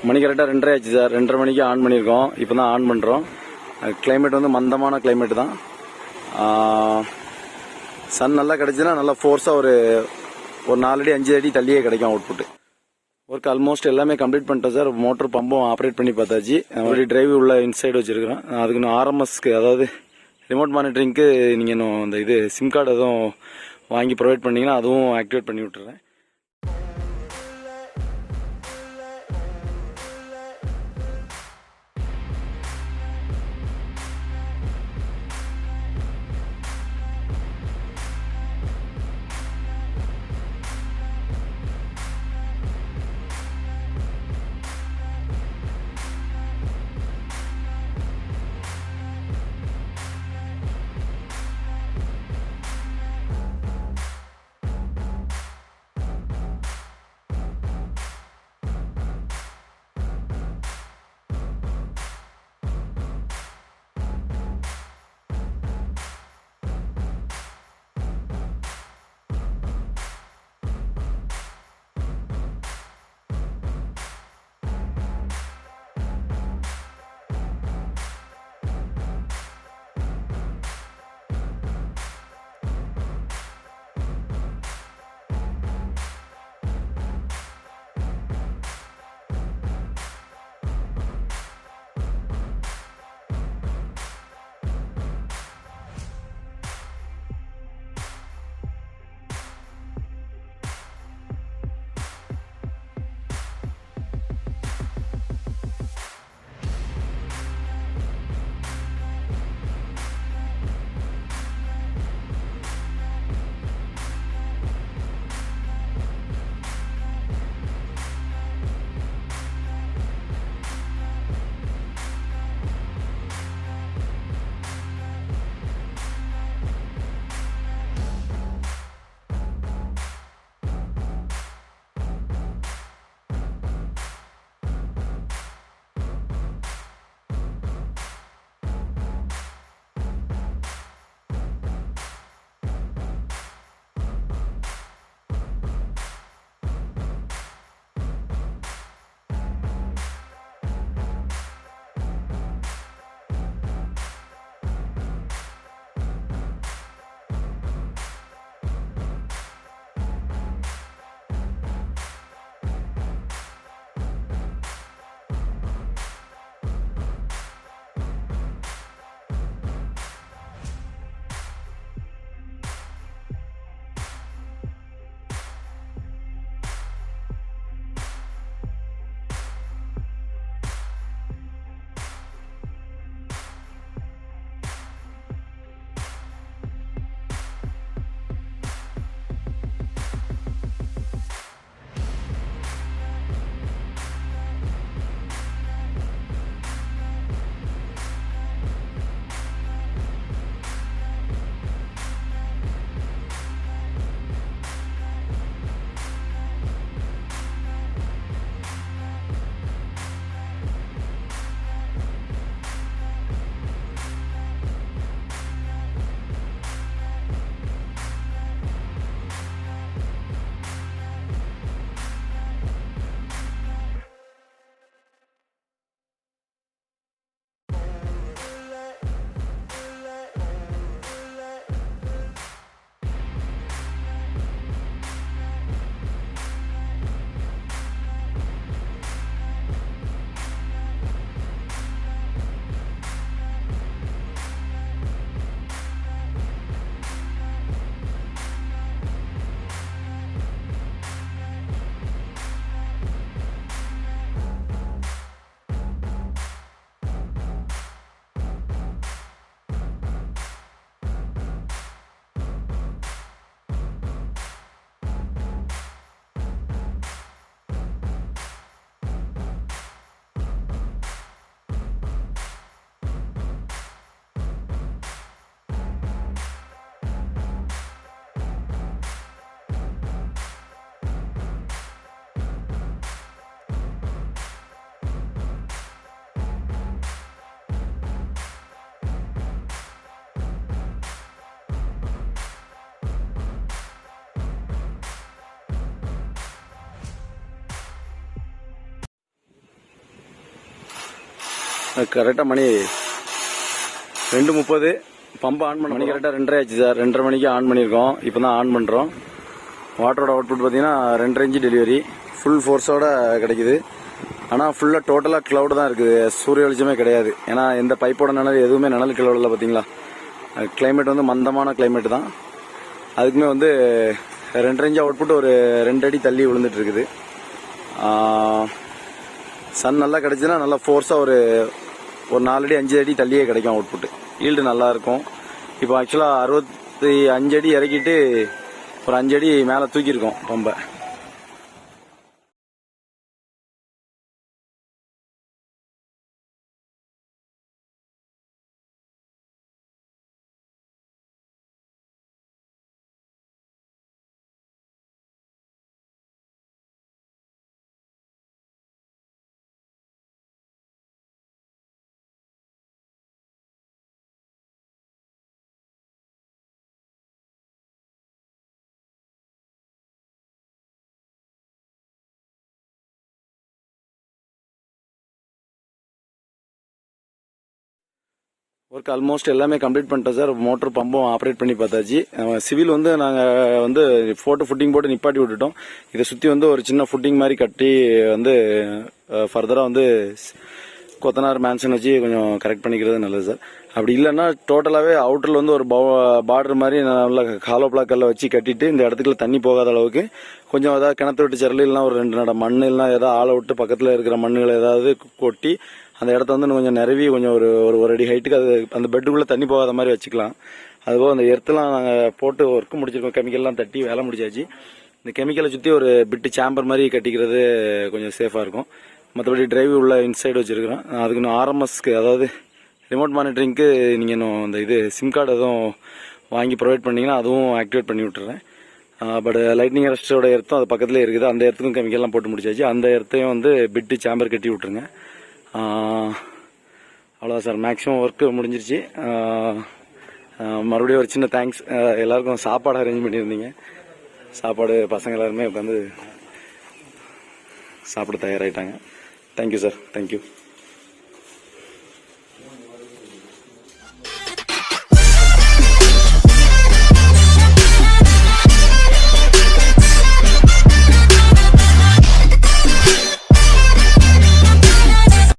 மணி கரெக்டாக 2:30 ஆச்சு சார். 2:30 மணிக்கு ஆன் பண்ணியிருக்கோம். இப்போ தான் ஆன் பண்ணுறோம். கிளைமேட் வந்து மந்தமான கிளைமேட் தான். சன் நல்லா கிடைச்சுன்னா நல்லா ஃபோர்ஸாக ஒரு 4 அடி 5 அடி தள்ளியே கிடைக்கும் அவுட்புட். ஒர்க் ஆல்மோஸ்ட் எல்லாமே கம்ப்ளீட் பண்ணிட்டோம் சார். மோட்டர் பம்பும் ஆப்ரேட் பண்ணி பார்த்தாச்சு. ஒரு டிரைவ் உள்ள இன்சைடு வச்சிருக்கிறோம். அதுக்கு இன்னும் ஆர்எம்எஸ்க்கு, அதாவது ரிமோட் மானிட்டரிங்க்கு நீங்கள் இன்னும் இந்த இது சிம் கார்டு எதுவும் வாங்கி ப்ரொவைட் பண்ணிங்கன்னா அதுவும் ஆக்டிவேட் பண்ணி விட்டுறேன். கரெக்டாக மணி 2:30 பம்பு ஆன் பண்ண மணி கரெக்டாக 2:30 ஆச்சு சார். 2:30 மணிக்கு ஆன் பண்ணியிருக்கோம். இப்போ தான் ஆன் பண்ணுறோம். வாட்டரோட அவுட்புட் பார்த்தீங்கன்னா 2.5 இன்ச் டெலிவரி ஃபுல் ஃபோர்ஸோட கிடைக்குது. ஆனால் ஃபுல்லாக டோட்டலாக க்ளவுடு தான் இருக்குது, சூரிய வெளிச்சமே கிடையாது. ஏன்னா எந்த பைப்போட நிழல் எதுவுமே நிழல் க்ளவுட் இல்லை பார்த்தீங்களா. கிளைமேட் வந்து மந்தமான கிளைமேட் தான். அதுக்குமே வந்து 2.5 இன்ச் அவுட்புட் ஒரு 2 அடி தள்ளி விழுந்துட்டு இருக்குது. சன் நல்லா கிடைச்சுன்னா நல்லா ஃபோர்ஸாக ஒரு 4 அடி 5 அடி தள்ளியே கிடைக்கும் அவுட்புட். ஈல்டு நல்லா இருக்கும். இப்போ ஆக்சுவலாக 65 அடி இறக்கிட்டு ஒரு 5 அடி மேலே தூக்கியிருக்கோம் பம்பை. ஒர்க் ஆல்மோஸ்ட் எல்லாமே கம்ப்ளீட் பண்ணிட்டோம் சார். மோட்டர் பம்பும் ஆப்ரேட் பண்ணி பார்த்தாச்சு. சிவில் வந்து நாங்கள் வந்து ஃபுட்டிங் போட்டு நிப்பாட்டி விட்டுட்டோம். இதை சுற்றி வந்து ஒரு சின்ன ஃபுட்டிங் மாதிரி கட்டி வந்து ஃபர்தராக வந்து கொத்தனார் மேன்ஷன் வச்சு கொஞ்சம் கரெக்ட் பண்ணிக்கிறது நல்லது சார். அப்படி இல்லைன்னா டோட்டலாகவே அவுட்டரில் வந்து ஒரு பார்டர் மாதிரி நல்லா ஹாலோ பிளாக்கரில் வச்சு கட்டிட்டு இந்த இடத்துக்குள்ள தண்ணி போகாத அளவுக்கு கொஞ்சம் ஏதாவது கிணத்து விட்டு சரல் இல்லைனா ஒரு 2 நட மண் இல்லைனா ஏதாவது ஆளை விட்டு பக்கத்தில் இருக்கிற மண்ணுகளை ஏதாவது கொட்டி அந்த இடத்த வந்து கொஞ்சம் நிறவி கொஞ்சம் ஒரு அடி ஹைட்டுக்கு அது அந்த பெட்டுக்குள்ளே தண்ணி போகாத மாதிரி வச்சுக்கலாம். அதுபோல் அந்த எர்த்தெல்லாம் நாங்கள் போட்டு ஒர்க்கு முடிச்சிருக்கோம். கெமிக்கல்லாம் தட்டி வேலை முடிச்சாச்சு. இந்த கெமிக்கலை சுற்றி ஒரு பிட்டு சாம்பர் மாதிரி கட்டிக்கிறது கொஞ்சம் சேஃபாக இருக்கும். மற்றபடி டிரைவ் உள்ள இன்சைடு வச்சுருக்கிறோம். அதுக்கு இன்னும் ஆர்எம்எஸ்க்கு அதாவது ரிமோட் மானிட்டரிங்க்கு நீங்கள் இன்னும் இந்த சிம் கார்டு எதுவும் வாங்கி ப்ரொவைட் பண்ணிங்கன்னா அதுவும் ஆக்டிவேட் பண்ணி விட்டுறேன். பட் லைட்னிங் அரெஸ்டோட எர்த்தும் அது பக்கத்துலேயே இருக்குது. அந்த எர்த்துக்கும் கெமிக்கல்லாம் போட்டு முடிச்சாச்சு. அந்த எர்த்தையும் வந்து பிட்டு சாம்பர் கட்டி விட்டுருங்க. அவ்வளோதான் சார். மேக்ஸிமம் ஒர்க்கு முடிஞ்சிருச்சு. மறுபடியும் ஒரு சின்ன தேங்க்ஸ். எல்லாருக்கும் சாப்பாடு அரேஞ்ச் பண்ணியிருந்தீங்க. சாப்பாடு பசங்க எல்லாருமே உட்காந்து சாப்பிட தயாராகிட்டாங்க. Thank you sir. தேங்க்யூ.